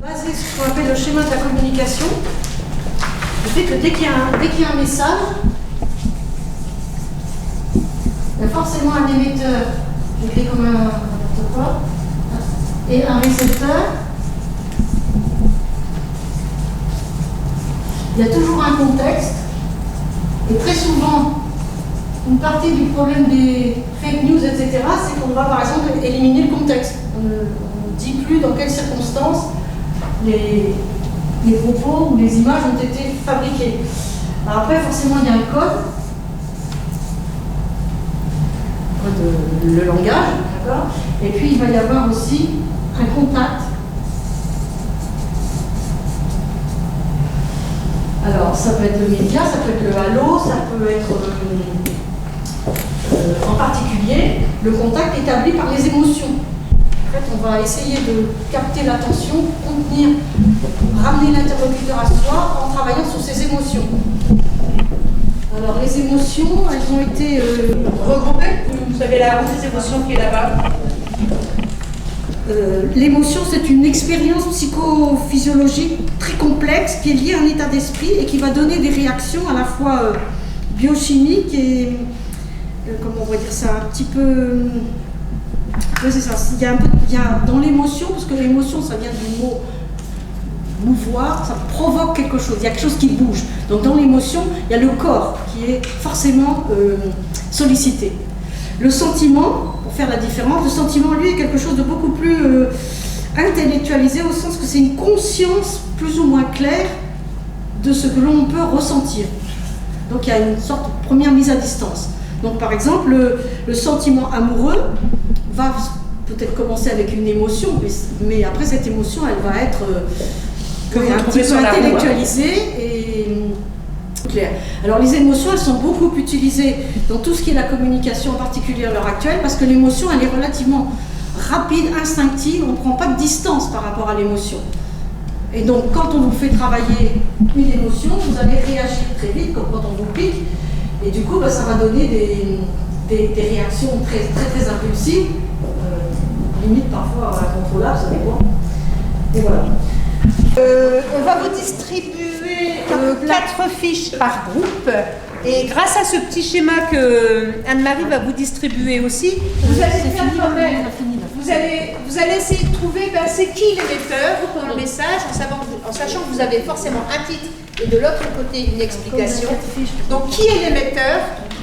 Basé sur ce qu'on appelle le schéma de la communication, le fait que dès qu'il y a un message, il y a forcément un émetteur, j'écris comme n'importe quoi, et un récepteur. Il y a toujours un contexte, et très souvent, une partie du problème des fake news, etc., c'est qu'on va par exemple éliminer le contexte. On ne dit plus dans quelles circonstances les propos ou les images ont été fabriquées. Alors après, forcément, il y a un code, le langage, d'accord. Et puis, il va y avoir aussi un contact. Alors, ça peut être le média, ça peut être le halo, ça peut être en particulier le contact établi par les émotions. En fait, on va essayer de capter l'attention, contenir, ramener l'interlocuteur à soi en travaillant sur ses émotions. Alors, les émotions, elles ont été regroupées. Vous avez la roue des émotions qui est là-bas. L'émotion, c'est une expérience psychophysiologique très complexe qui est liée à un état d'esprit et qui va donner des réactions à la fois biochimiques et, comment on va dire ça, un petit peu... Oui, c'est ça. Il y a dans l'émotion, parce que l'émotion, ça vient du mot mouvoir, ça provoque quelque chose, il y a quelque chose qui bouge. Donc dans l'émotion, il y a le corps qui est forcément sollicité. Le sentiment, pour faire la différence, le sentiment, lui, est quelque chose de beaucoup plus intellectualisé, au sens que c'est une conscience plus ou moins claire de ce que l'on peut ressentir. Donc il y a une sorte de première mise à distance. Donc par exemple, le sentiment amoureux va peut-être commencer avec une émotion, mais après cette émotion, elle va être un petit peu intellectualisée et claire. Alors les émotions, elles sont beaucoup utilisées dans tout ce qui est la communication, en particulier à l'heure actuelle, parce que l'émotion, elle est relativement rapide, instinctive, on ne prend pas de distance par rapport à l'émotion. Et donc quand on vous fait travailler une émotion, vous allez réagir très vite, comme quand on vous pique, et du coup, ça va donner des réactions très, très, très impulsives, limite parfois incontrôlables, ça dépend. Et voilà. On va vous distribuer 4 fiches par groupe. Et grâce à ce petit schéma que Anne-Marie va vous distribuer aussi, vous allez faire quand même. Vous allez essayer de trouver c'est qui l'émetteur pour le message, en sachant que vous avez forcément un titre et de l'autre côté une explication. Donc qui est l'émetteur,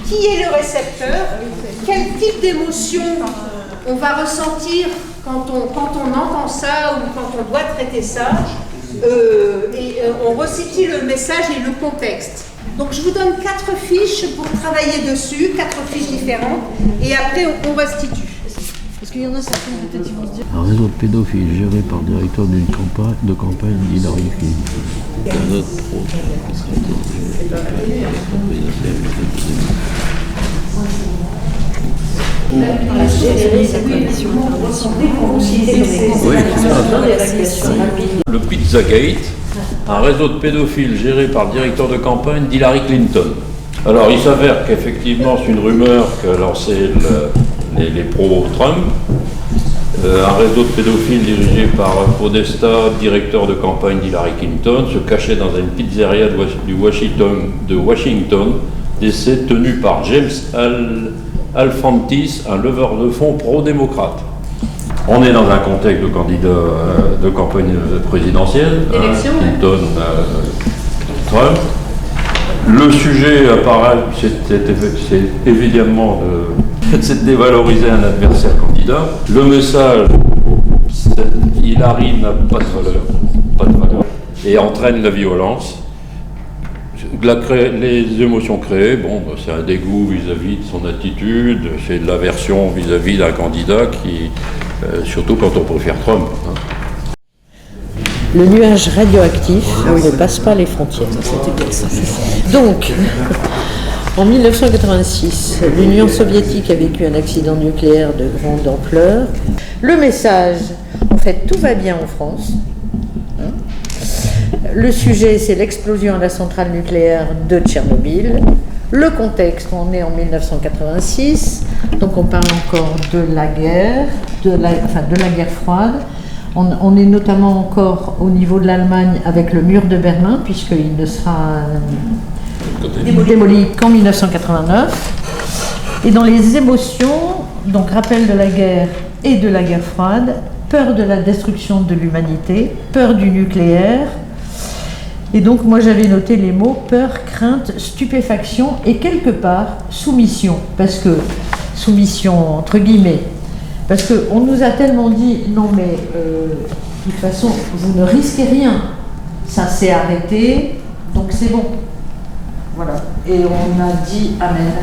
qui est le récepteur, quel type d'émotion on va ressentir quand on entend ça ou quand on doit traiter ça, et on resitue le message et le contexte. Donc je vous donne 4 fiches pour travailler dessus, 4 fiches différentes, et après on restitue. Parce qu'il y en a certains peut-être qui vont se dire... Un réseau de pédophiles géré par le directeur d'une campagne d'Hillary Clinton. Un autre pro. Le Pizzagate, un réseau de pédophiles géré par le directeur de campagne d'Hillary Clinton. Alors il s'avère qu'effectivement c'est une rumeur qu'a lancé les pro-Trump, un réseau de pédophiles dirigé par Podesta, directeur de campagne d'Hillary Clinton, se cachait dans une pizzeria de Washington, d'essai tenu par James Alefantis, un leveur de fonds pro-démocrate. On est dans un contexte de candidat de campagne présidentielle, Clinton, Trump. Le sujet appareil, c'est évidemment c'est de dévaloriser un adversaire candidat. Le message, Hillary n'a pas de valeur, et entraîne la violence. Les émotions créées, c'est un dégoût vis-à-vis de son attitude, c'est de l'aversion vis-à-vis d'un candidat qui, surtout quand on préfère Trump. Le nuage radioactif ne passe pas les frontières. Donc, en 1986, l'Union soviétique a vécu un accident nucléaire de grande ampleur. Le message, en fait, tout va bien en France. Le sujet, c'est l'explosion à la centrale nucléaire de Tchernobyl. Le contexte, on est en 1986, donc on parle encore de la guerre, de la guerre froide. On est notamment encore au niveau de l'Allemagne avec le mur de Berlin, puisqu'il ne sera démoli qu'en 1989. Et dans les émotions, donc rappel de la guerre et de la guerre froide, peur de la destruction de l'humanité, peur du nucléaire. Et donc moi j'avais noté les mots peur, crainte, stupéfaction et quelque part soumission, parce que soumission entre guillemets, parce qu'on nous a tellement dit non mais de toute façon vous ne risquez rien, ça s'est arrêté, donc c'est bon. Voilà. Et on a dit amen.